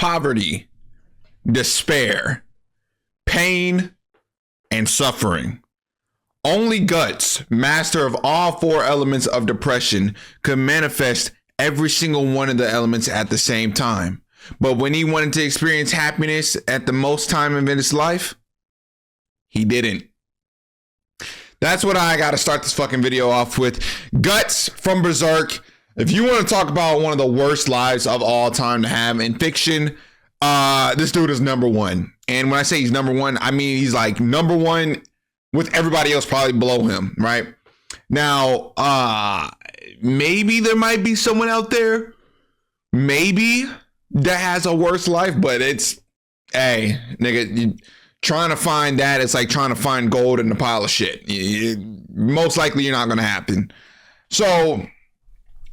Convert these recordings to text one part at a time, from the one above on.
poverty, despair, pain, and suffering. Only Guts, master of all four elements of depression, could manifest every single one of the elements at the same time. But when he wanted to experience happiness at the most time of his life, he didn't. That's what I got to start this fucking video off with. Guts from Berserk. If you want to talk about one of the worst lives of all time to have in fiction, this dude is number one. And when I say he's number one, I mean he's like number one with everybody else probably below him, right? Now, maybe there might be someone out there, maybe, that has a worse life, but it's, hey, nigga, trying to find that, it's like trying to find gold in a pile of shit. Most likely you're not going to happen. So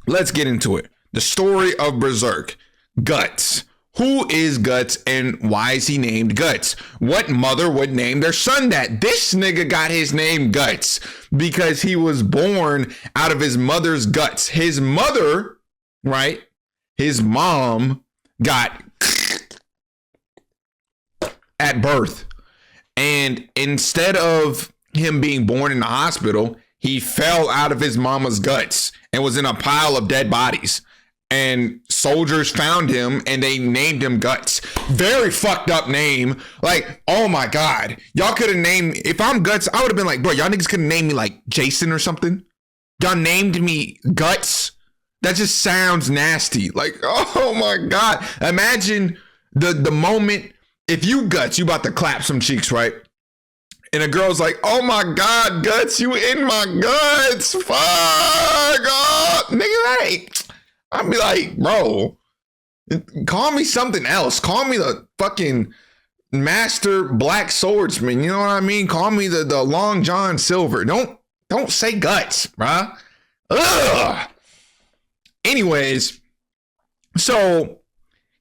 let's get into it. The story of Berserk. Guts. Who is Guts and why is he named Guts? What mother would name their son that? This nigga got his name Guts because he was born out of his mother's guts. His mother, right? His mom got at birth. And instead of him being born in the hospital, he fell out of his mama's guts and was in a pile of dead bodies. And soldiers found him and they named him Guts. Very fucked up name. Like, oh my God. Y'all could have named, if I'm Guts, I would have been like, bro, y'all niggas could have named me like Jason or something. Y'all named me Guts. That just sounds nasty. Like, oh my God. Imagine the moment, if you Guts, you about to clap some cheeks, right? And a girl's like, oh my God, Guts, you in my guts. Fuck. Oh, nigga, that ain't. I'd be like, bro, call me something else. Call me the fucking master black swordsman. You know what I mean? Call me the Long John Silver. Don't say Guts, bruh. Ugh. Anyways, so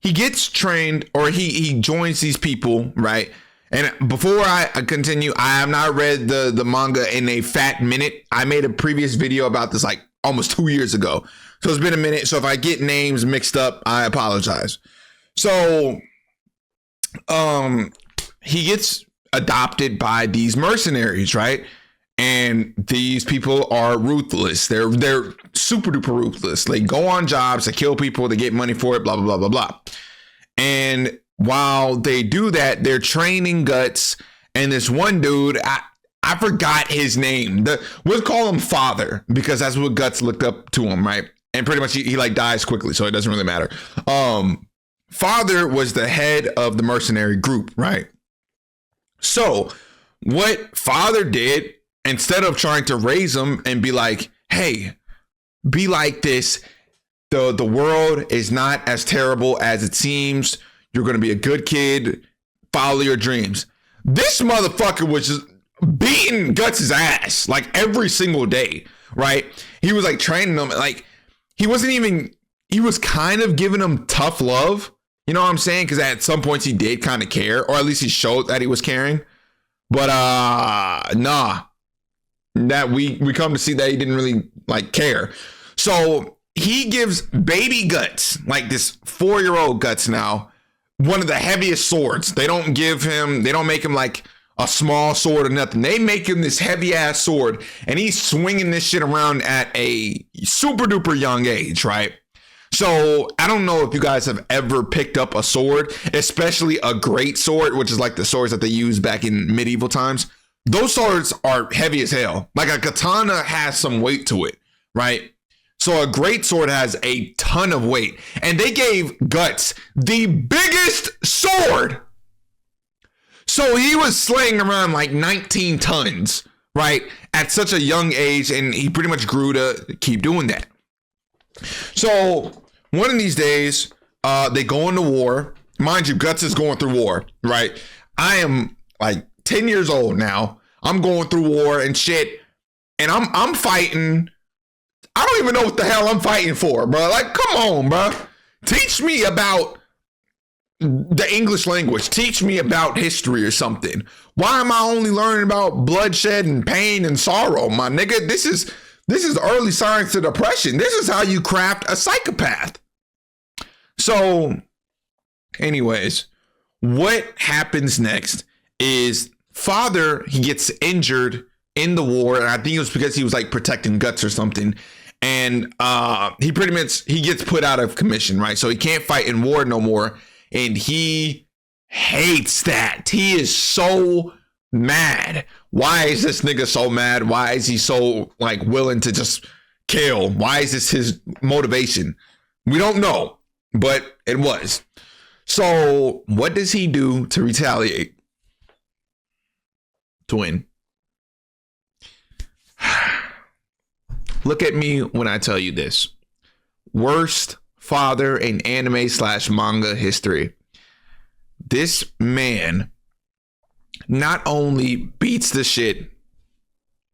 he gets trained, or he joins these people, right? And before I continue, I have not read the manga in a fat minute. I made a previous video about this like almost 2 years ago. So it's been a minute. So if I get names mixed up, I apologize. So he gets adopted by these mercenaries, right? And these people are ruthless. They're super duper ruthless. They go on jobs, they kill people, they get money for it, blah, blah, blah, blah, blah. And while they do that, they're training Guts. And this one dude, I forgot his name. We'll call him Father because that's what Guts looked up to him, right? And pretty much he like dies quickly, so it doesn't really matter. Father was the head of the mercenary group, right? So what Father did, instead of trying to raise him and be like, hey, be like this, the world is not as terrible as it seems. You're going to be a good kid. Follow your dreams. This motherfucker was just beating Guts' ass like every single day, right? He was like training him. Like he was kind of giving him tough love. You know what I'm saying? Because at some points he did kind of care, or at least he showed that he was caring. But nah, that we come to see that he didn't really like care. So he gives baby Guts, like this 4-year-old Guts now, one of the heaviest swords. They don't make him like a small sword or nothing. They make him this heavy ass sword, and he's swinging this shit around at a super duper young age, right? So I don't know if you guys have ever picked up a sword, especially a great sword, which is like the swords that they used back in medieval times. Those swords are heavy as hell. Like a katana has some weight to it, right? So a great sword has a ton of weight, and they gave Guts the biggest sword. So he was slaying around like 19 tons, right? At such a young age, and he pretty much grew to keep doing that. So one of these days, they go into war. Mind you, Guts is going through war, right? I am like 10 years old now. I'm going through war and shit, and I'm fighting. I don't even know what the hell I'm fighting for, bro. Like, come on, bro. Teach me about the English language. Teach me about history or something. Why am I only learning about bloodshed and pain and sorrow, my nigga? This is early signs to depression. This is how you craft a psychopath. So Anyways, what happens next is father, he gets injured in the war, and I think it was because he was like protecting Guts or something. And he gets put out of commission, right? So he can't fight in war no more. And he hates that. He is so mad. Why is this nigga so mad? Why is he so like willing to just kill? Why is this his motivation? We don't know, but it was. So what does he do to retaliate? To win. Look at me when I tell you this. Worst father in anime / manga history. This man not only beats the shit,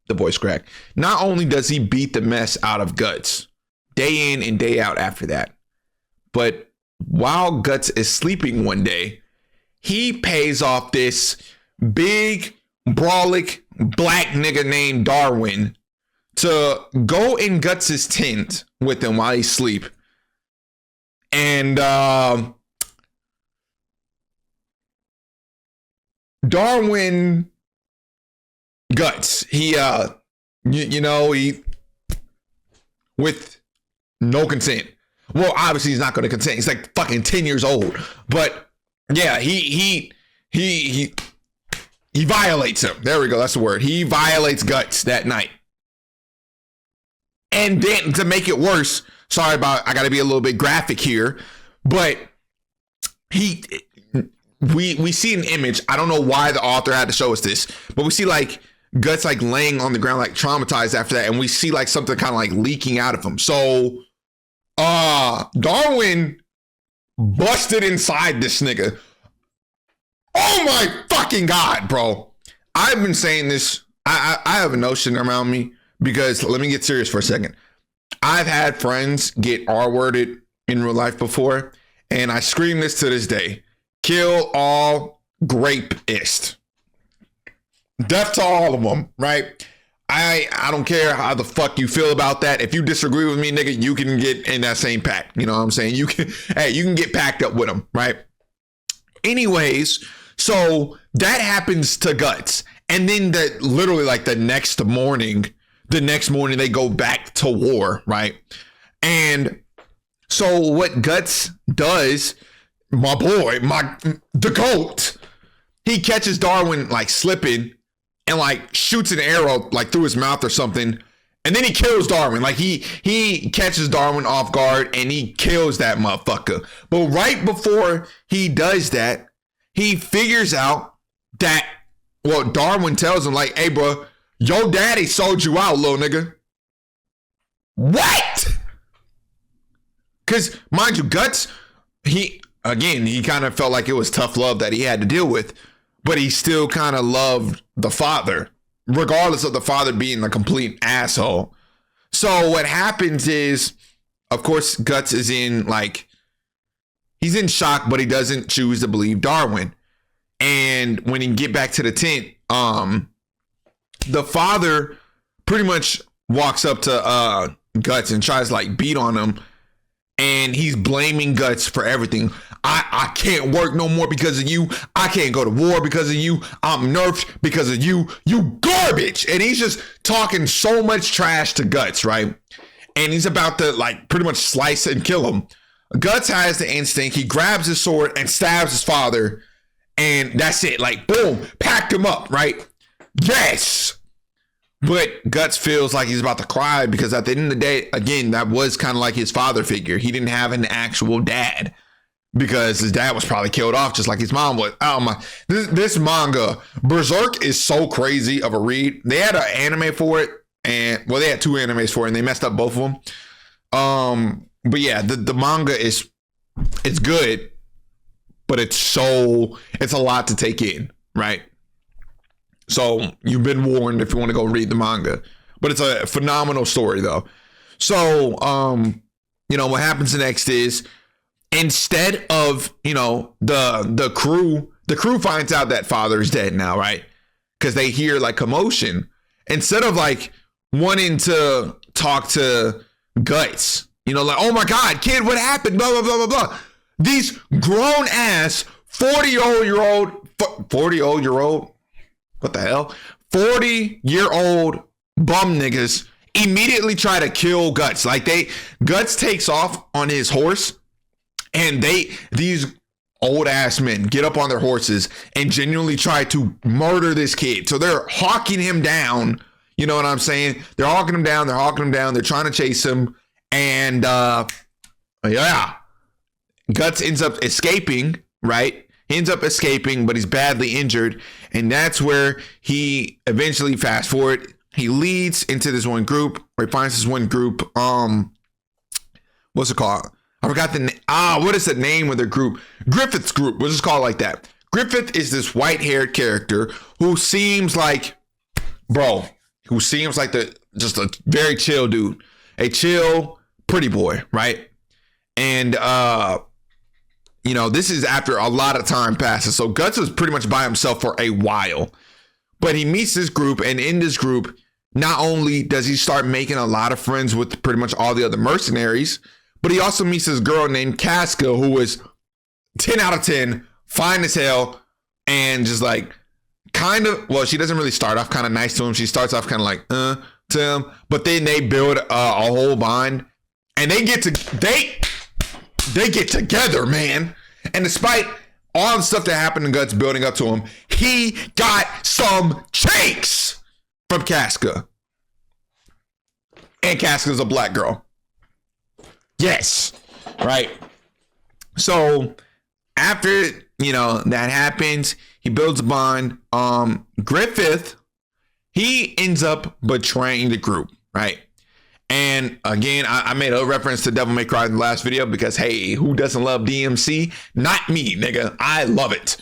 the voice crack, not only does he beat the mess out of Guts day in and day out after that, but while Guts is sleeping one day, he pays off this big, brolic black nigga named Darwin to go in Guts' tent with him while he's asleep. And Darwin Guts, he he with no consent. Well, obviously he's not going to consent. He's like fucking 10 years old. But yeah, he violates him. There we go. That's the word. He violates Guts that night. And then to make it worse, I got to be a little bit graphic here, but we see an image. I don't know why the author had to show us this, but we see like Guts like laying on the ground, like traumatized after that. And we see like something kind of like leaking out of him. So Darwin busted inside this nigga. Oh my fucking God, bro. I've been saying this. I have a notion around me because let me get serious for a second. I've had friends get R-worded in real life before, and I scream this to this day. Kill all grapists. Death to all of them, right? I don't care how the fuck you feel about that. If you disagree with me, nigga, you can get in that same pack. You know what I'm saying? You can get packed up with them, right? Anyways, so that happens to Guts. And then literally like the next morning they go back to war, right? And so what Guts does, my boy, the GOAT, he catches Darwin like slipping and like shoots an arrow like through his mouth or something. And then he kills Darwin. Like he catches Darwin off guard and he kills that motherfucker. But right before he does that, he figures out that, well, Darwin tells him like, hey, bro, your daddy sold you out, little nigga. What? Because mind you, Guts, he kind of felt like it was tough love that he had to deal with, but he still kind of loved the father, regardless of the father being a complete asshole. So what happens is, of course, Guts is he's in shock, but he doesn't choose to believe Darwin. And when he get back to the tent, the father pretty much walks up to Guts and tries to like beat on him. And he's blaming Guts for everything. I can't work no more because of you. I can't go to war because of you. I'm nerfed because of you. You garbage. And he's just talking so much trash to Guts, right? And he's about to like pretty much slice and kill him. Guts has the instinct. He grabs his sword and stabs his father. And that's it. Like, boom, packed him up, right? Yes. But Guts feels like he's about to cry because at the end of the day, again, that was kind of like his father figure. He didn't have an actual dad because his dad was probably killed off just like his mom was. Oh my, this manga, Berserk, is so crazy of a read. They had an anime for it, and well, they had two animes for it and they messed up both of them. But yeah, the manga it's good, but it's a lot to take in, right? So you've been warned if you want to go read the manga, but it's a phenomenal story though. So, what happens next is instead of, the crew finds out that father's dead now, right? Because they hear like commotion. Instead of like wanting to talk to Guts, like, oh my God, kid, what happened? Blah, blah, blah, blah, blah. These grown ass 40-year-old, what the hell? 40-year-old bum niggas immediately try to kill Guts. Like Guts takes off on his horse, and these old ass men get up on their horses and genuinely try to murder this kid. So they're hawking him down. You know what I'm saying? They're hawking him down. They're trying to chase him. And Guts ends up escaping, right? He ends up escaping, but he's badly injured. And that's where he eventually, fast forward, he leads into this one group, or he finds this one group. What's it called? I forgot the name. What is the name of the group? Griffith's group. We'll just call it like that. Griffith is this white-haired character who seems like, just a very chill dude. A chill, pretty boy, right? And, this is after a lot of time passes. So Guts was pretty much by himself for a while. But he meets this group, and in this group, not only does he start making a lot of friends with pretty much all the other mercenaries, but he also meets this girl named Casca, who is 10 out of 10, fine as hell, and just like she doesn't really start off kind of nice to him. She starts off kind of like, to him, but then they build a whole bond, and they get together, man. And despite all the stuff that happened in Guts building up to him, he got some cheeks from Casca. And Casca's a black girl. Yes. Right. So after, that happens, he builds a bond. Griffith, he ends up betraying the group, right? And again, I made a reference to Devil May Cry in the last video because, hey, who doesn't love DMC? Not me, nigga. I love it.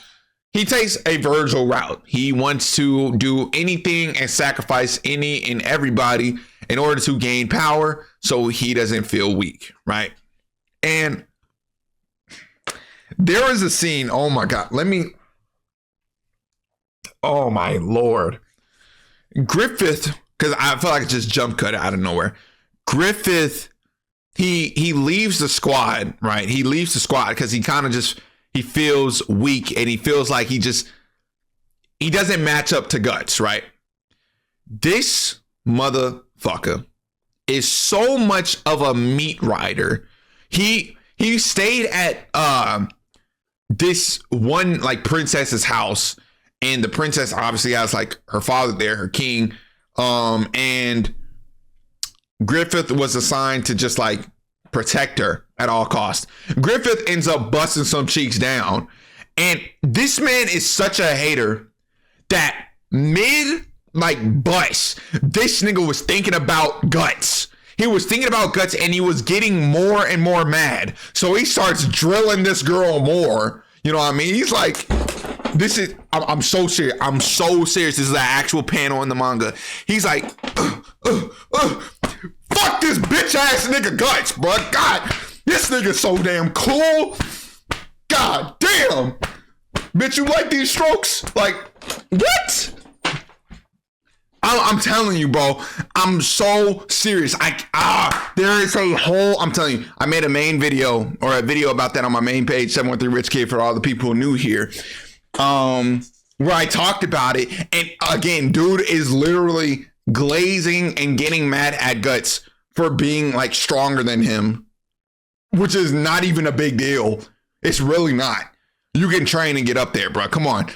He takes a Virgil route. He wants to do anything and sacrifice any and everybody in order to gain power so he doesn't feel weak, right? And there is a scene, oh my God, oh my Lord. Griffith, because I feel like I just jump cut out of nowhere. Griffith, he leaves the squad, right? He leaves the squad because he kind of he feels weak, and he feels like he doesn't match up to Guts, right? This motherfucker is so much of a meat rider. He stayed at this one like princess's house, and the princess obviously has like her father there, her king, and Griffith was assigned to just like protect her at all costs. Griffith ends up busting some cheeks down, and this man is such a hater that mid like bust, this nigga was thinking about Guts. He was thinking about Guts, and he was getting more and more mad. So he starts drilling this girl more. You know what I mean? He's like, I'm so serious. I'm so serious. This is an actual panel in the manga. He's like, fuck this bitch ass nigga Guts, bro. God, this nigga's so damn cool. God damn. Bitch, you like these strokes? Like, what? I'm telling you, bro. I'm so serious. There is a whole, I'm telling you, I made a main video or a video about that on my main page, 713 Rich Kid, for all the people who new here. Where I talked about it. And again, dude is literally glazing and getting mad at Guts for being like stronger than him, which is not even a big deal. It's really not. You can train and get up there, bro. Come on.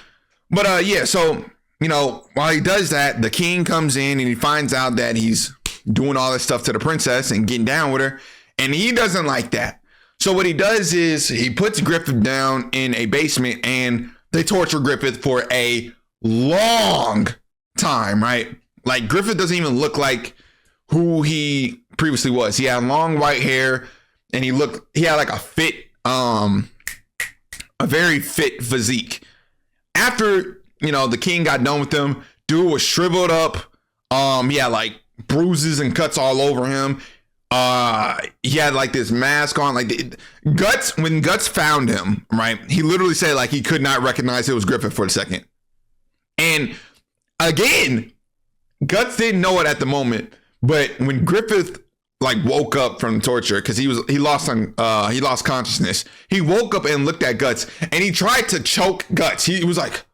But yeah, so while he does that, the king comes in and he finds out that he's doing all this stuff to the princess and getting down with her, and he doesn't like that. So what he does is he puts Griffith down in a basement, and they torture Griffith for a long time, right? Like, Griffith doesn't even look like who he previously was. He had long white hair, and he had like a very fit physique. After the king got done with him, dude was shriveled up. He had like bruises and cuts all over him. He had like this mask on. Like Guts, when Guts found him, right, he literally said like he could not recognize it was Griffith for a second. And again, Guts didn't know it at the moment, but when Griffith like woke up from the torture because he lost consciousness. He woke up and looked at Guts, and he tried to choke Guts. He was like,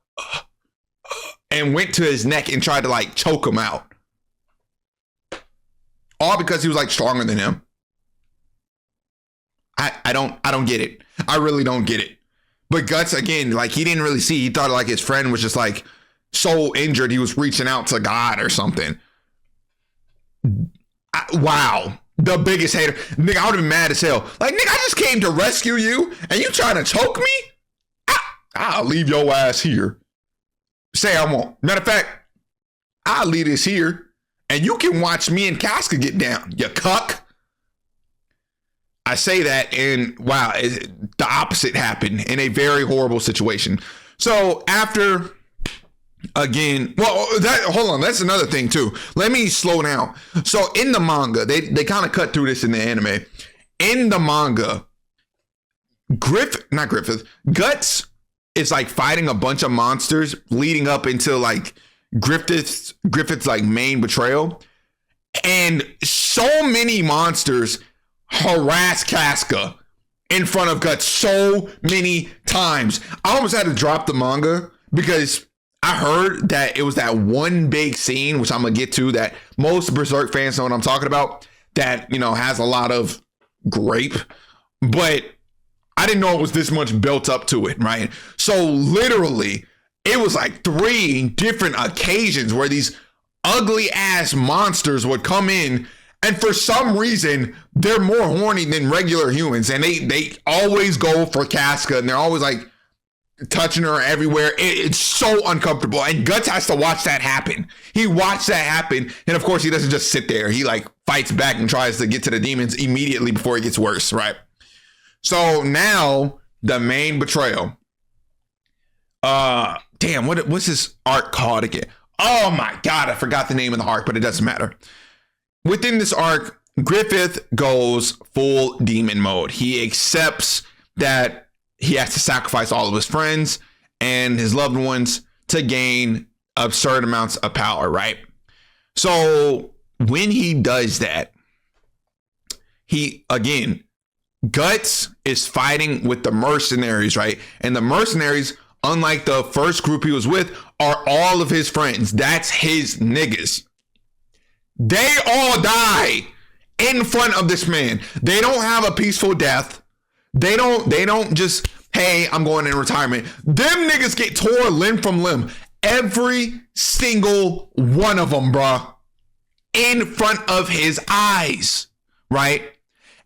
and went to his neck and tried to like choke him out. All because he was like stronger than him. I don't get it. I really don't get it. But Guts, again, like he didn't really see. He thought like his friend was just like so injured he was reaching out to God or something. Wow. The biggest hater. Nigga, I would have been mad as hell. Like, nigga, I just came to rescue you and you trying to choke me? I'll leave your ass here. Say I won't. Matter of fact, I'll leave this here and you can watch me and Casca get down, you cuck. I say that, and wow, the opposite happened in a very horrible situation. So after, again, well, hold on, that's another thing too. Let me slow down. So in the manga, they kind of cut through this in the anime. In the manga, Guts is like fighting a bunch of monsters leading up into like Griffith's like main betrayal. And so many monsters harass Casca in front of Guts so many times. I almost had to drop the manga because I heard that it was that one big scene, which I'm gonna get to, that most Berserk fans know what I'm talking about, that, you know, has a lot of grape, but I didn't know it was this much built up to it, right? So literally, it was like 3 different occasions where these ugly ass monsters would come in, and for some reason, they're more horny than regular humans. And they always go for Casca, and they're always like touching her everywhere. It's so uncomfortable. And Guts has to watch that happen. He watched that happen. And of course, he doesn't just sit there. He like fights back and tries to get to the demons immediately before it gets worse, right? So now the main betrayal. Damn, what's this arc called again? Oh my God, I forgot the name of the arc, but it doesn't matter. Within this arc, Griffith goes full demon mode. He accepts that he has to sacrifice all of his friends and his loved ones to gain absurd amounts of power, right? So when he does that, Guts is fighting with the mercenaries, right? And the mercenaries, unlike the first group he was with, are all of his friends. That's his niggas. They all die in front of this man. They don't have a peaceful death. They don't just, hey, I'm going in retirement. Them niggas get tore limb from limb. Every single one of them, bruh. In front of his eyes, right?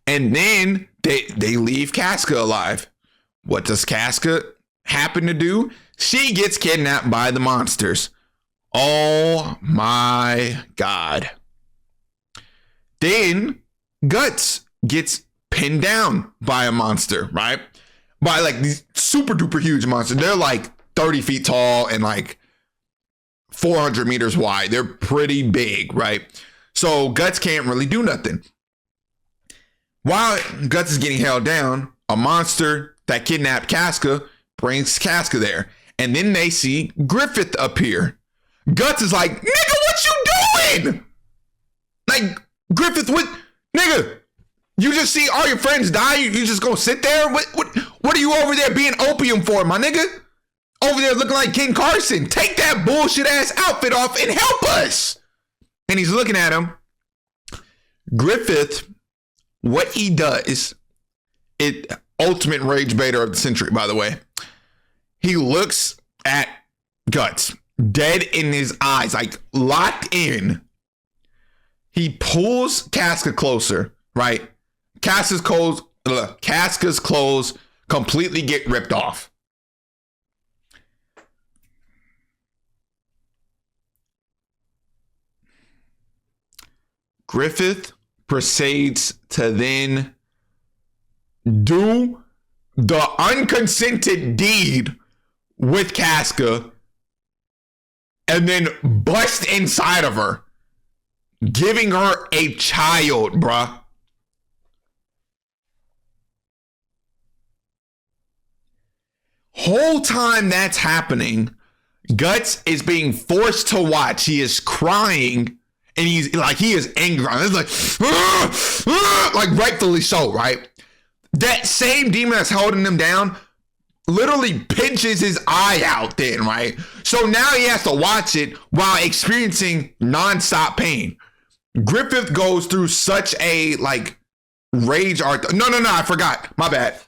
And then they leave Casca alive. What does Casca happen to do? She gets kidnapped by the monsters. Oh my God. Then Guts gets pinned down by a monster, right? By like these super duper huge monsters. They're like 30 feet tall and like 400 meters wide. They're pretty big, right? So Guts can't really do nothing. While Guts is getting held down, a monster that kidnapped Casca brings Casca there. And then they see Griffith appear. Guts is like, nigga, what you doing? Like, Griffith, what? Nigga, you just see all your friends die? You just gonna sit there? What are you over there being opium for, my nigga? Over there looking like Ken Carson. Take that bullshit ass outfit off and help us. And he's looking at him. Griffith, what he does, ultimate rage baiter of the century, by the way. He looks at Guts, dead in his eyes, like locked in. He pulls Casca closer, right? Casca's clothes completely get ripped off. Griffith proceeds to then do the unconsented deed with Casca and then bust inside of her, giving her a child, bruh. Whole time that's happening, Guts is being forced to watch. He is crying And he is angry. It's like rightfully so, right? That same demon that's holding him down literally pinches his eye out then, right? So now he has to watch it while experiencing nonstop pain. Griffith goes through such a rage arc. No, I forgot. My bad.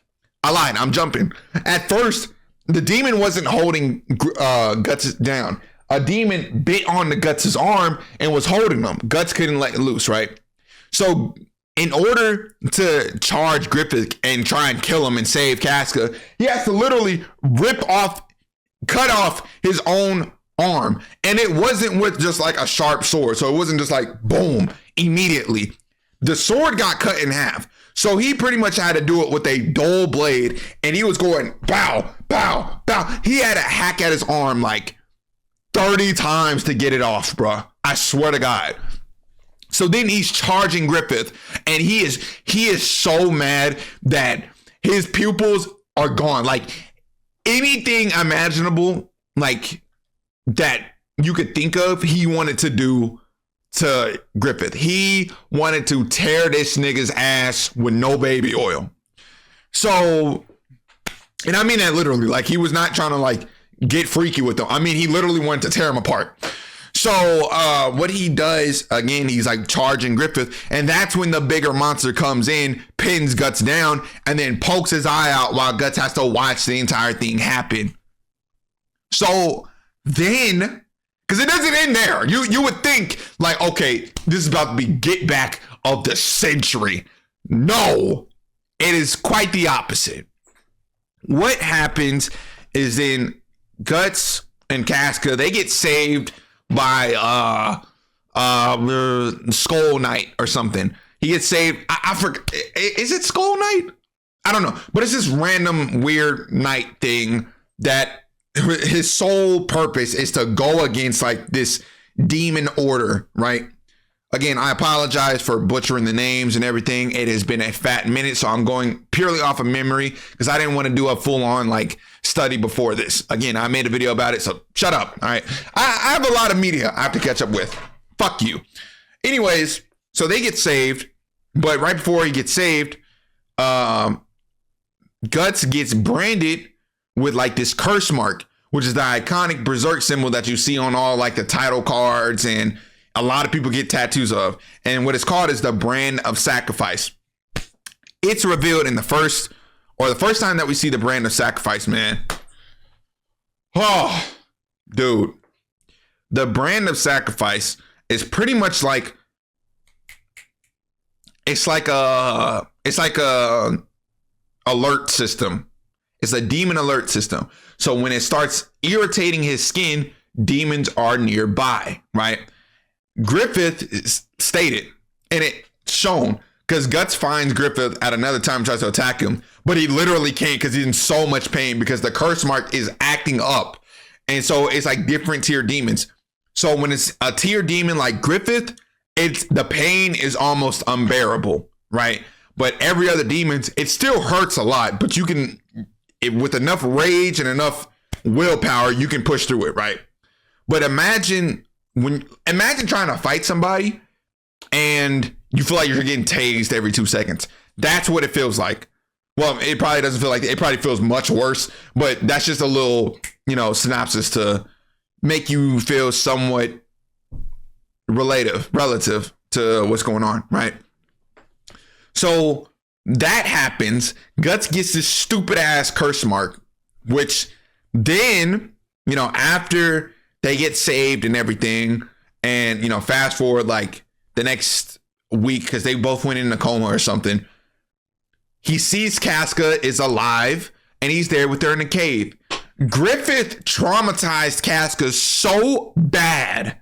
I lied. I'm jumping. At first, the demon wasn't holding Guts down. A demon bit on the Guts' arm and was holding him. Guts couldn't let it loose, right? So in order to charge Griffith and try and kill him and save Casca, he has to literally cut off his own arm. And it wasn't with just like a sharp sword. So it wasn't just like boom, immediately. The sword got cut in half. So he pretty much had to do it with a dull blade. And he was going bow, bow, bow. He had to hack at his arm like 30 times to get it off, bruh. I swear to God. So then he's charging Griffith, and he is so mad that his pupils are gone. Like anything imaginable, like that you could think of, he wanted to do to Griffith. He wanted to tear this nigga's ass with no baby oil. So, and I mean that literally. Like he was not trying to like get freaky with them. I mean, he literally wanted to tear him apart. So what he does, again, he's like charging Griffith, and that's when the bigger monster comes in, pins Guts down, and then pokes his eye out while Guts has to watch the entire thing happen. So then, because it doesn't end there, you would think like, okay, this is about to be get back of the century. No, it is quite the opposite. What happens is then Guts and Casca, they get saved by Skull Knight or something. He gets saved. I forget. Is it Skull Knight? I don't know. But it's this random weird knight thing that his sole purpose is to go against like this demon order, right? Again, I apologize for butchering the names and everything. It has been a fat minute, so I'm going purely off of memory because I didn't want to do a full-on like study before this. Again, I made a video about it, so shut up. All right. I have a lot of media I have to catch up with. Fuck you. Anyways, so they get saved, but right before he gets saved, Guts gets branded with like this curse mark, which is the iconic Berserk symbol that you see on all like the title cards and a lot of people get tattoos of. And what it's called is the brand of sacrifice. It's revealed in the first time that we see the brand of sacrifice, man. Oh, dude. The brand of sacrifice is pretty much like, it's like a alert system. It's a demon alert system. So when it starts irritating his skin, demons are nearby, right? Griffith stated, and it shown, because Guts finds Griffith at another time, tries to attack him, but he literally can't because he's in so much pain because the curse mark is acting up. And so it's like different tier demons. So when it's a tier demon like Griffith, the pain is almost unbearable, right? But every other demons, it still hurts a lot, but you can, with enough rage and enough willpower, you can push through it, right? But imagine trying to fight somebody and you feel like you're getting tased every 2 seconds. That's what it feels like. Well, it probably doesn't feel like it probably feels much worse, but that's just a little, synopsis to make you feel somewhat relative to what's going on, right? So that happens. Guts gets this stupid ass curse mark, which then, after they get saved and everything, and fast forward like the next week because they both went in a coma or something. He sees Casca is alive and he's there with her in the cave. Griffith traumatized Casca so bad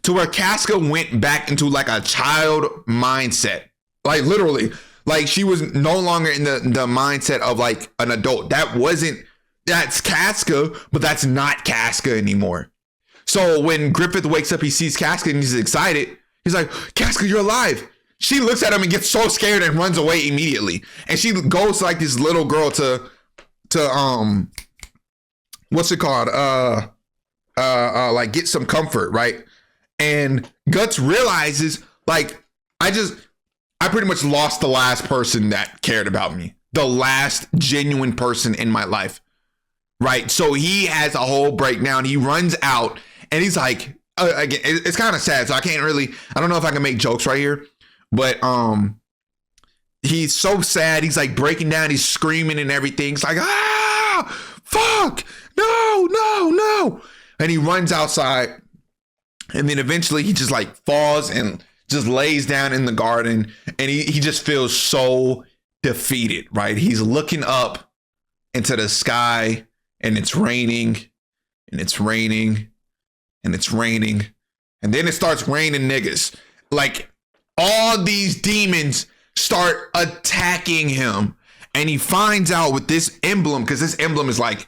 to where Casca went back into like a child mindset, like literally, like she was no longer in the mindset of like an adult. That's Casca, but that's not Casca anymore. So when Griffith wakes up, he sees Casca and he's excited. He's like, Casca, you're alive. She looks at him and gets so scared and runs away immediately. And she goes to like this little girl to what's it called? Like get some comfort, right? And Guts realizes, like, I pretty much lost the last person that cared about me, the last genuine person in my life, right? So he has a whole breakdown. He runs out and he's like, again, it's kind of sad. So I don't know if I can make jokes right here, but he's so sad. He's like breaking down. He's screaming and everything. It's like, fuck, no. And he runs outside. And then eventually he just like falls and just lays down in the garden. And he just feels so defeated, right? He's looking up into the sky and it's raining and it's raining and it's raining. And then it starts raining niggas. Like all these demons start attacking him. And he finds out with this emblem, because this emblem is like,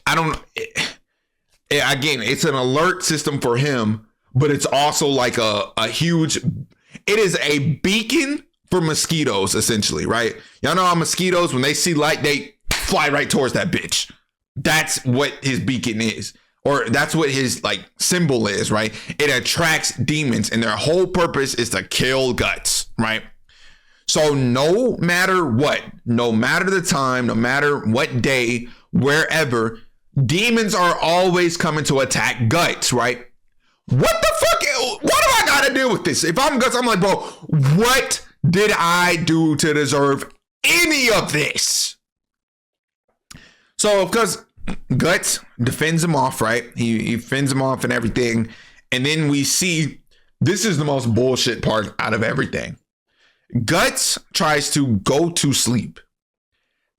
again, it's an alert system for him, but it's also like a huge, it is a beacon for mosquitoes, essentially, right? Y'all know how mosquitoes, when they see light, they fly right towards that bitch. That's what his beacon is, or that's what his like symbol is, right? It attracts demons, and their whole purpose is to kill Guts, right? So no matter what, no matter the time, no matter what day, wherever, demons are always coming to attack Guts, right? What the fuck? What do I got to do with this? If I'm Guts, I'm like, bro, what did I do to deserve any of this? So, of course, Guts defends him off, right? He fends him off and everything. And then we see, this is the most bullshit part out of everything. Guts tries to go to sleep.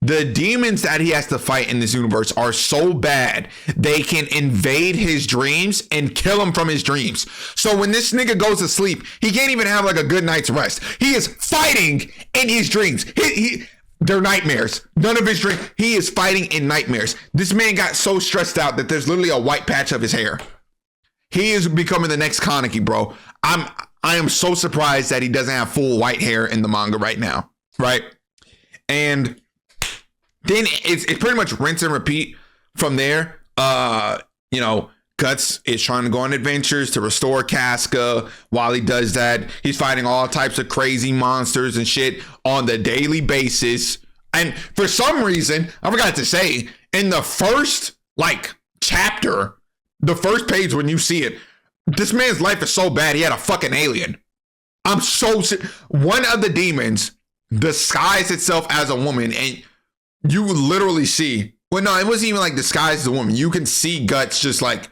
The demons that he has to fight in this universe are so bad, they can invade his dreams and kill him from his dreams. So when this nigga goes to sleep, he can't even have like a good night's rest. He is fighting in his dreams. They're nightmares. None of his dreams. He is fighting in nightmares. This man got so stressed out that there's literally a white patch of his hair. He is becoming the next Kaneki, bro. I am so surprised that he doesn't have full white hair in the manga right now, right? And then it's pretty much rinse and repeat from there. Guts is trying to go on adventures to restore Casca. While he does that, he's fighting all types of crazy monsters and shit on the daily basis. And for some reason, I forgot to say, in the first chapter, the first page when you see it, this man's life is so bad he had a fucking alien. One of the demons disguised itself as a woman, and you literally see, well, no, it wasn't even like disguised as a woman. You can see Guts just like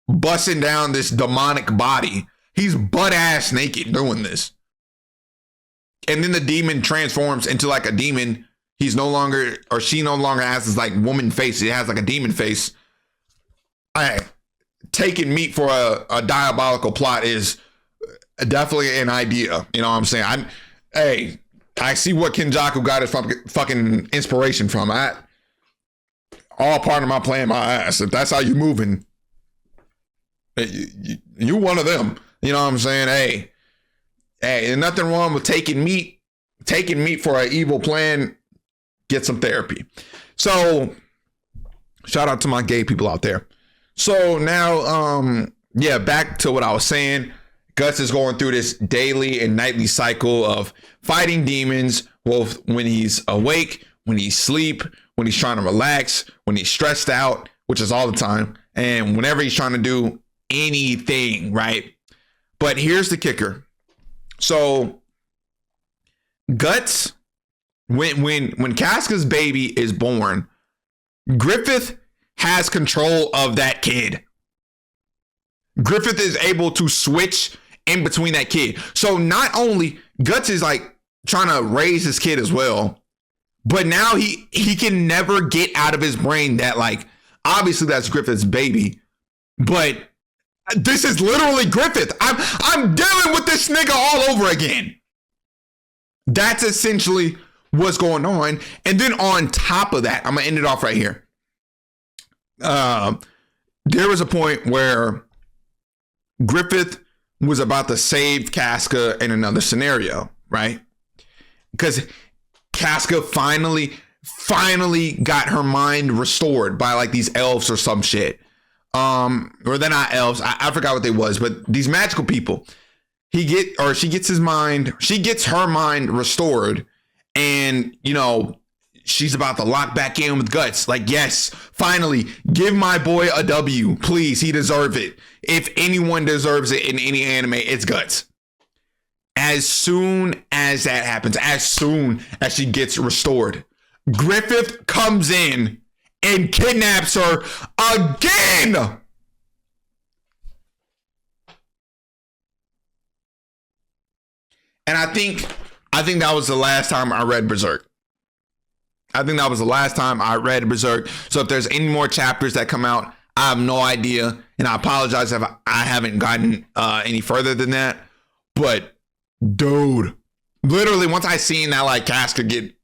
busting down this demonic body. He's butt ass naked doing this. And then the demon transforms into like a demon. She no longer has this like woman face. It has like a demon face. Taking meat for a diabolical plot is definitely an idea. You know what I'm saying? I see what Kenjaku got his fucking inspiration from. All part of my plan, my ass. If that's how you moving, you one of them. You know what I'm saying? Hey, there's nothing wrong with taking meat for an evil plan. Get some therapy. So, shout out to my gay people out there. So now, back to what I was saying. Guts is going through this daily and nightly cycle of fighting demons, both when he's awake, when he's asleep, when he's trying to relax, when he's stressed out, which is all the time, and whenever he's trying to do anything, right? But here's the kicker. So Guts, when Casca's baby is born, Griffith has control of that kid. Griffith is able to switch in between that kid. So not only Guts is like trying to raise his kid as well, but now he can never get out of his brain that like, obviously that's Griffith's baby, but this is literally Griffith. I'm dealing with this nigga all over again. That's essentially what's going on. And then on top of that, I'm gonna end it off right here. There was a point where Griffith was about to save Casca in another scenario, right? Because Casca finally got her mind restored by like these elves or some shit. Or they're not elves. I forgot what they was, but these magical people. She gets her mind restored, and she's about to lock back in with Guts. Like, yes, finally, give my boy a W, please. He deserves it. If anyone deserves it in any anime, it's Guts. As soon as that happens, as soon as she gets restored, Griffith comes in and kidnaps her again. And I think that was the last time I read Berserk. So if there's any more chapters that come out, I have no idea. And I apologize if I haven't gotten any further than that. But dude, literally once I seen that like Casca get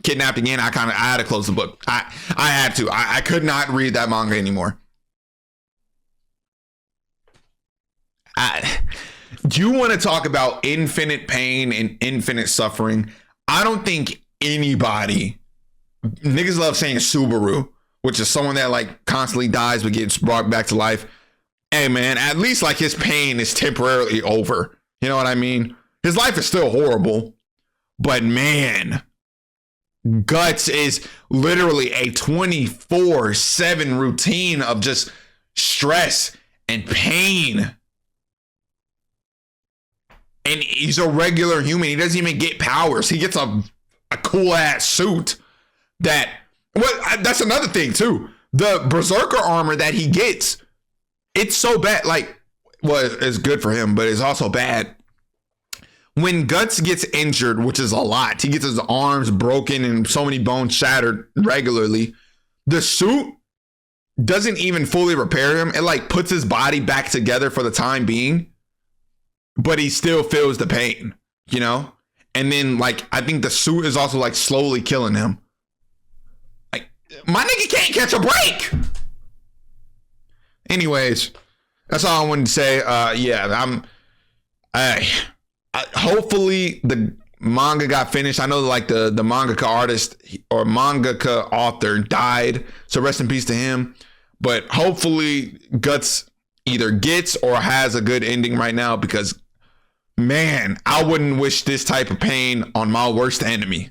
kidnapped again, I had to close the book. I had to. I could not read that manga anymore. Do you want to talk about infinite pain and infinite suffering? I don't think anybody, niggas love saying Subaru, which is someone that like constantly dies but gets brought back to life. Hey man, at least like his pain is temporarily over. You know what I mean? His life is still horrible, but man, Guts is literally a 24/7 routine of just stress and pain. And he's a regular human. He doesn't even get powers. He gets a cool ass suit that, that's another thing too. The Berserker armor that he gets, it's so bad. Like, it's good for him, but it's also bad. When Guts gets injured, which is a lot, he gets his arms broken and so many bones shattered regularly. The suit doesn't even fully repair him. It like puts his body back together for the time being. But he still feels the pain, And then, like, I think the suit is also, like, slowly killing him. Like, my nigga can't catch a break. Anyways, that's all I wanted to say. Hopefully the manga got finished. I know, like, the mangaka artist or mangaka author died. So rest in peace to him. But hopefully Guts either gets or has a good ending right now, because man, I wouldn't wish this type of pain on my worst enemy.